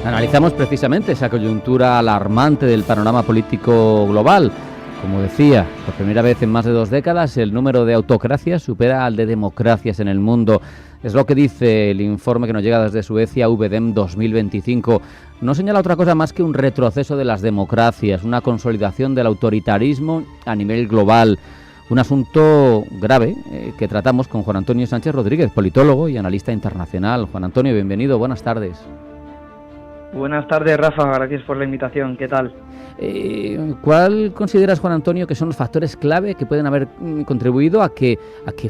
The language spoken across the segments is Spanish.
Analizamos precisamente esa coyuntura alarmante del panorama político global. Como decía, por primera vez en más de 2 décadas, el número de autocracias supera al de democracias en el mundo. Es lo que dice el informe que nos llega desde Suecia, VDEM 2025. No señala otra cosa más que un retroceso de las democracias, una consolidación del autoritarismo a nivel global. Un asunto grave que tratamos con Juan Antonio Sánchez Rodríguez, politólogo y analista internacional. Juan Antonio, bienvenido, buenas tardes. Buenas tardes, Rafa, gracias por la invitación. ¿Qué tal? ¿Cuál consideras, Juan Antonio, que son los factores clave que pueden haber contribuido a que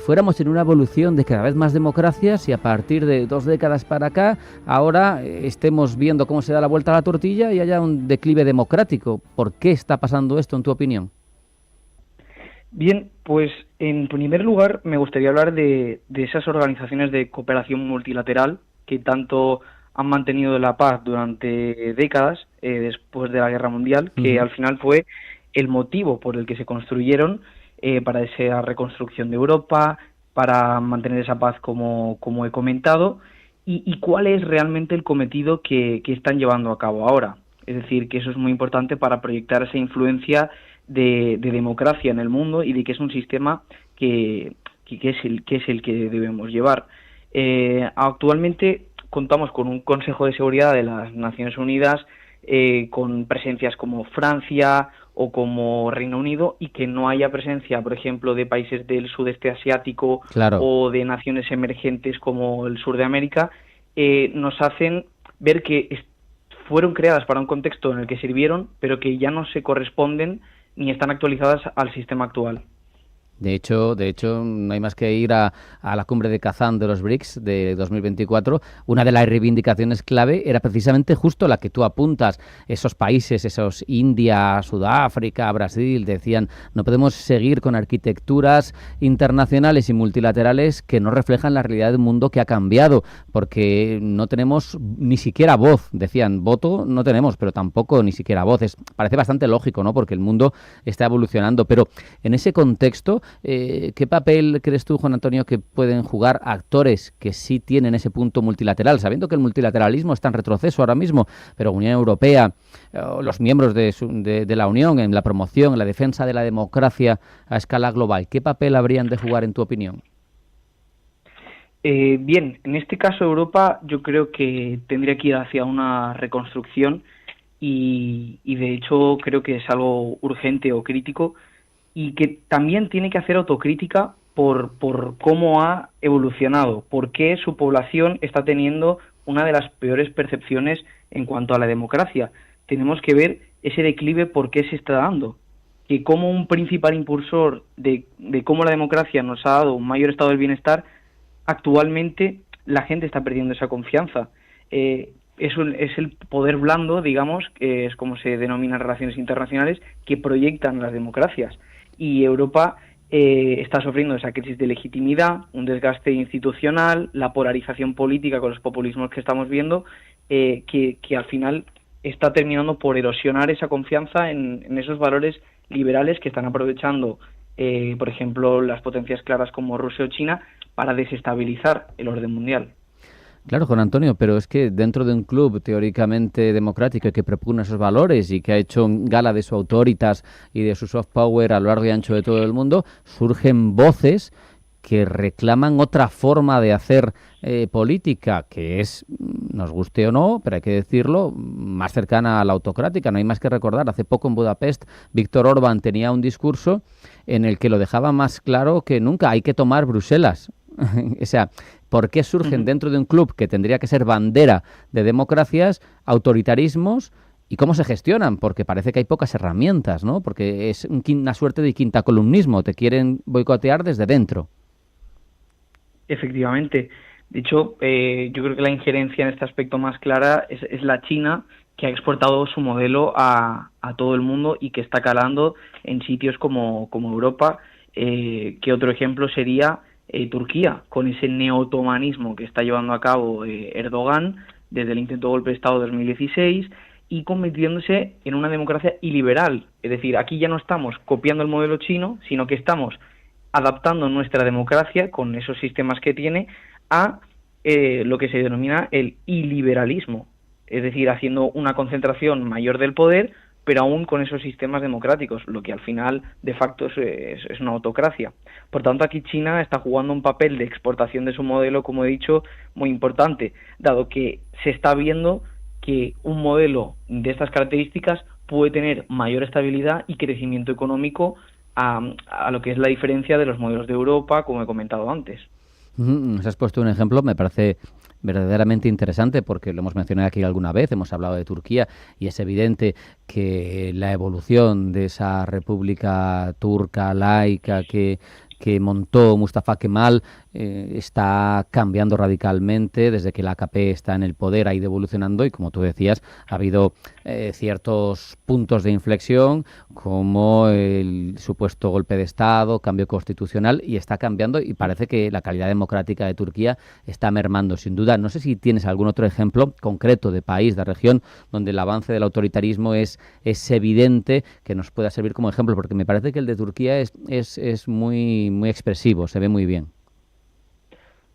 fuéramos en una evolución de cada vez más democracias y a partir de 2 décadas para acá, ahora estemos viendo cómo se da la vuelta a la tortilla y haya un declive democrático? ¿Por qué está pasando esto, en tu opinión? Bien, pues en primer lugar me gustaría hablar de esas organizaciones de cooperación multilateral que tanto han mantenido la paz durante décadas después de la Guerra Mundial, que al final fue el motivo por el que se construyeron para esa reconstrucción de Europa, para mantener esa paz como he comentado, y cuál es realmente el cometido que están llevando a cabo ahora. Es decir, que eso es muy importante para proyectar esa influencia de democracia en el mundo y de que es un sistema que es el que debemos llevar. Actualmente contamos con un Consejo de Seguridad de las Naciones Unidas con presencias como Francia o como Reino Unido, y que no haya presencia, por ejemplo, de países del sudeste asiático, claro, o de naciones emergentes como el sur de América, nos hacen ver que fueron creadas para un contexto en el que sirvieron, pero que ya no se corresponden ni están actualizadas al sistema actual. De hecho, no hay más que ir a la cumbre de Kazán de los BRICS de 2024. Una de las reivindicaciones clave era precisamente justo la que tú apuntas. Esos países, esos India, Sudáfrica, Brasil, decían, no podemos seguir con arquitecturas internacionales y multilaterales que no reflejan la realidad del mundo que ha cambiado, porque no tenemos ni siquiera voz. Decían, voto no tenemos, pero tampoco ni siquiera voz. Parece bastante lógico, ¿no? Porque el mundo está evolucionando. Pero en ese contexto, ¿qué papel crees tú, Juan Antonio, que pueden jugar actores que sí tienen ese punto multilateral, sabiendo que el multilateralismo está en retroceso ahora mismo, pero Unión Europea, los miembros de la Unión en la promoción, en la defensa de la democracia a escala global? ¿Qué papel habrían de jugar, en tu opinión? Bien, en este caso Europa yo creo que tendría que ir hacia una reconstrucción y de hecho creo que es algo urgente o crítico, y que también tiene que hacer autocrítica por cómo ha evolucionado, por qué su población está teniendo una de las peores percepciones en cuanto a la democracia. Tenemos que ver ese declive, por qué se está dando, que como un principal impulsor de cómo la democracia nos ha dado un mayor estado del bienestar, actualmente la gente está perdiendo esa confianza. Es el poder blando, digamos, que es como se denomina en relaciones internacionales, que proyectan las democracias. Y Europa está sufriendo esa crisis de legitimidad, un desgaste institucional, la polarización política con los populismos que estamos viendo, que al final está terminando por erosionar esa confianza en esos valores liberales que están aprovechando, por ejemplo, las potencias claras como Rusia o China para desestabilizar el orden mundial. Claro, Juan Antonio, pero es que dentro de un club teóricamente democrático y que propugna esos valores y que ha hecho gala de su autoritas y de su soft power a lo largo y ancho de todo el mundo, surgen voces que reclaman otra forma de hacer política, que es, nos guste o no, pero hay que decirlo, más cercana a la autocrática. No hay más que recordar, hace poco en Budapest, Víctor Orbán tenía un discurso en el que lo dejaba más claro que nunca: hay que tomar Bruselas. O sea, ¿por qué surgen dentro de un club que tendría que ser bandera de democracias autoritarismos y cómo se gestionan? Porque parece que hay pocas herramientas, ¿no? Porque es una suerte de quinta columnismo, te quieren boicotear desde dentro. Efectivamente. De hecho, yo creo que la injerencia en este aspecto más clara es la China, que ha exportado su modelo a todo el mundo y que está calando en sitios como Europa, que otro ejemplo sería Turquía, con ese neotomanismo que está llevando a cabo Erdogan desde el intento de golpe de Estado de 2016 y convirtiéndose en una democracia iliberal. Es decir, aquí ya no estamos copiando el modelo chino, sino que estamos adaptando nuestra democracia con esos sistemas que tiene a lo que se denomina el iliberalismo. es decir, haciendo una concentración mayor del poder, pero aún con esos sistemas democráticos, lo que al final de facto es una autocracia. Por tanto, aquí China está jugando un papel de exportación de su modelo, como he dicho, muy importante, dado que se está viendo que un modelo de estas características puede tener mayor estabilidad y crecimiento económico a lo que es la diferencia de los modelos de Europa, como he comentado antes. Nos has puesto un ejemplo, me parece verdaderamente interesante porque lo hemos mencionado aquí alguna vez, hemos hablado de Turquía y es evidente que la evolución de esa república turca laica que montó Mustafa Kemal está cambiando radicalmente desde que la AKP está en el poder, ha ido evolucionando y, como tú decías, ha habido ciertos puntos de inflexión como el supuesto golpe de Estado, cambio constitucional, y está cambiando y parece que la calidad democrática de Turquía está mermando, sin duda. No sé si tienes algún otro ejemplo concreto de país, de región, donde el avance del autoritarismo es evidente, que nos pueda servir como ejemplo, porque me parece que el de Turquía es muy, muy expresivo, se ve muy bien.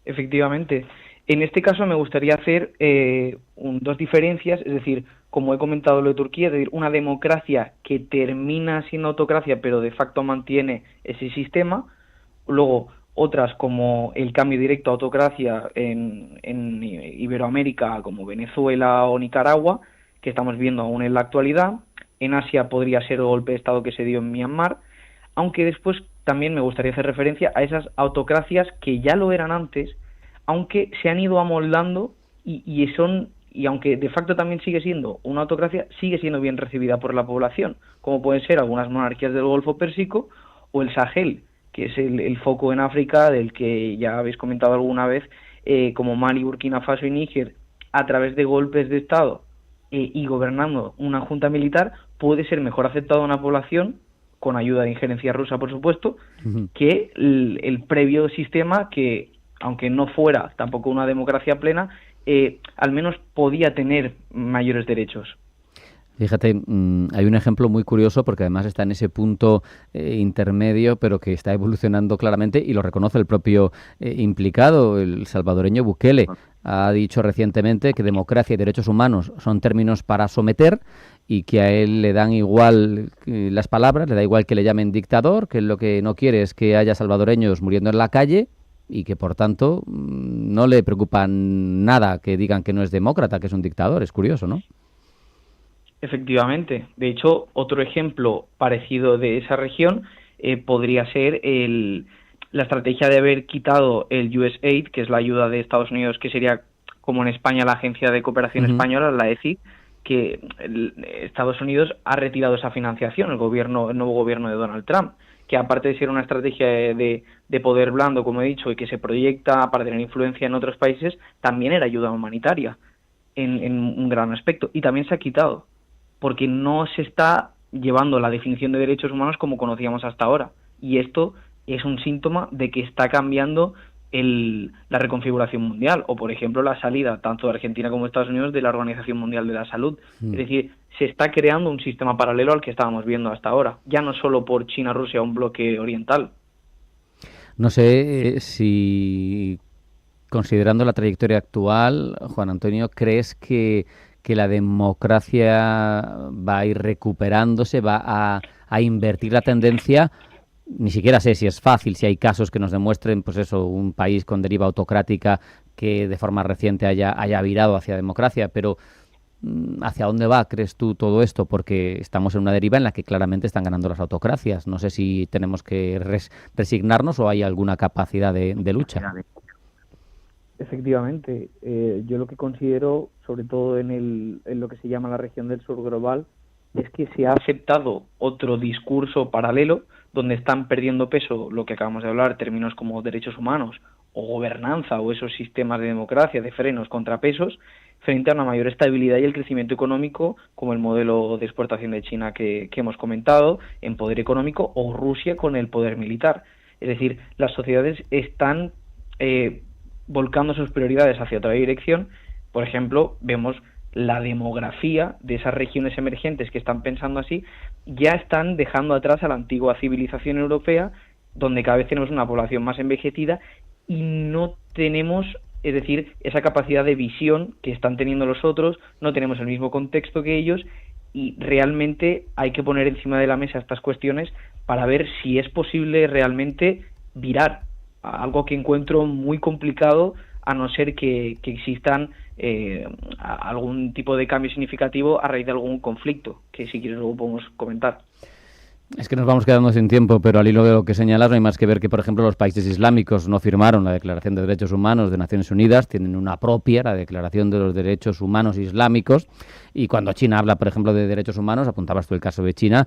Efectivamente. En este caso me gustaría hacer dos diferencias, es decir, como he comentado lo de Turquía, es decir, una democracia que termina siendo autocracia pero de facto mantiene ese sistema, luego otras como el cambio directo a autocracia en Iberoamérica como Venezuela o Nicaragua, que estamos viendo aún en la actualidad. En Asia podría ser el golpe de Estado que se dio en Myanmar, aunque después también me gustaría hacer referencia a esas autocracias que ya lo eran antes, aunque se han ido amoldando y aunque de facto también sigue siendo una autocracia, sigue siendo bien recibida por la población, como pueden ser algunas monarquías del Golfo Pérsico o el Sahel, que es el foco en África del que ya habéis comentado alguna vez, como Mali, Burkina Faso y Níger, a través de golpes de Estado y gobernando una junta militar, puede ser mejor aceptada una población, con ayuda de injerencia rusa, por supuesto, que el previo sistema que, aunque no fuera tampoco una democracia plena, al menos podía tener mayores derechos. Fíjate, hay un ejemplo muy curioso porque además está en ese punto intermedio, pero que está evolucionando claramente y lo reconoce el propio implicado, el salvadoreño Bukele. Ha dicho recientemente que democracia y derechos humanos son términos para someter y que a él le dan igual las palabras, le da igual que le llamen dictador, que lo que no quiere es que haya salvadoreños muriendo en la calle y que, por tanto, no le preocupa nada que digan que no es demócrata, que es un dictador. Es curioso, ¿no? Efectivamente. De hecho, otro ejemplo parecido de esa región podría ser la estrategia de haber quitado el USAID, que es la ayuda de Estados Unidos, que sería como en España la Agencia de Cooperación Española, la ECI, que Estados Unidos ha retirado esa financiación, el nuevo gobierno de Donald Trump, que aparte de ser una estrategia de poder blando, como he dicho, y que se proyecta para tener influencia en otros países, también era ayuda humanitaria en un gran aspecto, y también se ha quitado, porque no se está llevando la definición de derechos humanos como conocíamos hasta ahora, y esto es un síntoma de que está cambiando la reconfiguración mundial, o por ejemplo la salida tanto de Argentina como de Estados Unidos de la Organización Mundial de la Salud. Es decir, se está creando un sistema paralelo al que estábamos viendo hasta ahora, ya no solo por China, Rusia, un bloque oriental. No sé si, considerando la trayectoria actual, Juan Antonio, ¿crees que la democracia va a ir recuperándose, va a invertir la tendencia? Ni siquiera sé si es fácil, si hay casos que nos demuestren, pues eso, un país con deriva autocrática que de forma reciente haya virado hacia democracia, pero ¿hacia dónde va, crees tú, todo esto? Porque estamos en una deriva en la que claramente están ganando las autocracias. No sé si tenemos que resignarnos o hay alguna capacidad de lucha. Efectivamente, yo lo que considero, sobre todo en lo que se llama la región del sur global, es que se ha aceptado otro discurso paralelo donde están perdiendo peso lo que acabamos de hablar, términos como derechos humanos o gobernanza o esos sistemas de democracia, de frenos, contrapesos, frente a una mayor estabilidad y el crecimiento económico, como el modelo de exportación de China que hemos comentado, en poder económico, o Rusia con el poder militar. Es decir, las sociedades están volcando sus prioridades hacia otra dirección. Por ejemplo, vemos la demografía de esas regiones emergentes que están pensando así, ya están dejando atrás a la antigua civilización europea, donde cada vez tenemos una población más envejecida y no tenemos es decir, esa capacidad de visión que están teniendo los otros, no tenemos el mismo contexto que ellos y realmente hay que poner encima de la mesa estas cuestiones para ver si es posible realmente virar, algo que encuentro muy complicado a no ser que existan algún tipo de cambio significativo a raíz de algún conflicto, que si quieres luego podemos comentar. Es que nos vamos quedando sin tiempo, pero al hilo de lo que señalas no hay más que ver que, por ejemplo, los países islámicos no firmaron la Declaración de Derechos Humanos de Naciones Unidas, tienen una propia, la Declaración de los Derechos Humanos Islámicos, y cuando China habla, por ejemplo, de derechos humanos, apuntabas tú el caso de China,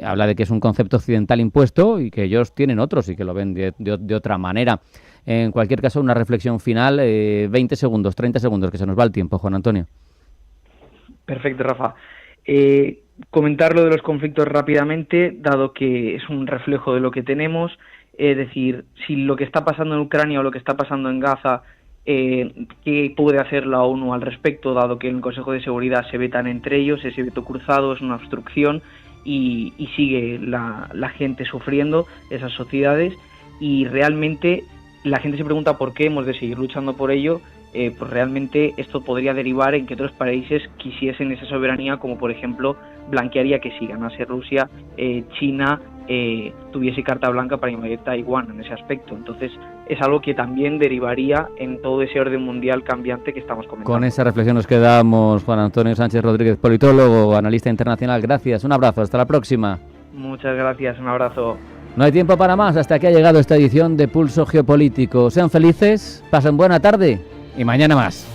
habla de que es un concepto occidental impuesto y que ellos tienen otros y que lo ven de otra manera. En cualquier caso, una reflexión final, 20 segundos, 30 segundos, que se nos va el tiempo, Juan Antonio. Perfecto, Rafa. Comentar lo de los conflictos rápidamente, dado que es un reflejo de lo que tenemos, es decir, si lo que está pasando en Ucrania o lo que está pasando en Gaza, ¿qué puede hacer la ONU al respecto, dado que en el Consejo de Seguridad se vetan entre ellos, ese veto cruzado es una obstrucción y sigue la gente sufriendo, esas sociedades, y realmente la gente se pregunta por qué hemos de seguir luchando por ello. Pues realmente esto podría derivar en que otros países quisiesen esa soberanía, como por ejemplo blanquearía que si ganase Rusia, China tuviese carta blanca para invadir Taiwán en ese aspecto. Entonces es algo que también derivaría en todo ese orden mundial cambiante que estamos comentando. Con esa reflexión nos quedamos. Juan Antonio Sánchez Rodríguez, politólogo, analista internacional. Gracias, un abrazo, hasta la próxima. Muchas gracias, un abrazo. No hay tiempo para más, hasta aquí ha llegado esta edición de Pulso Geopolítico. Sean felices, pasen buena tarde y mañana más.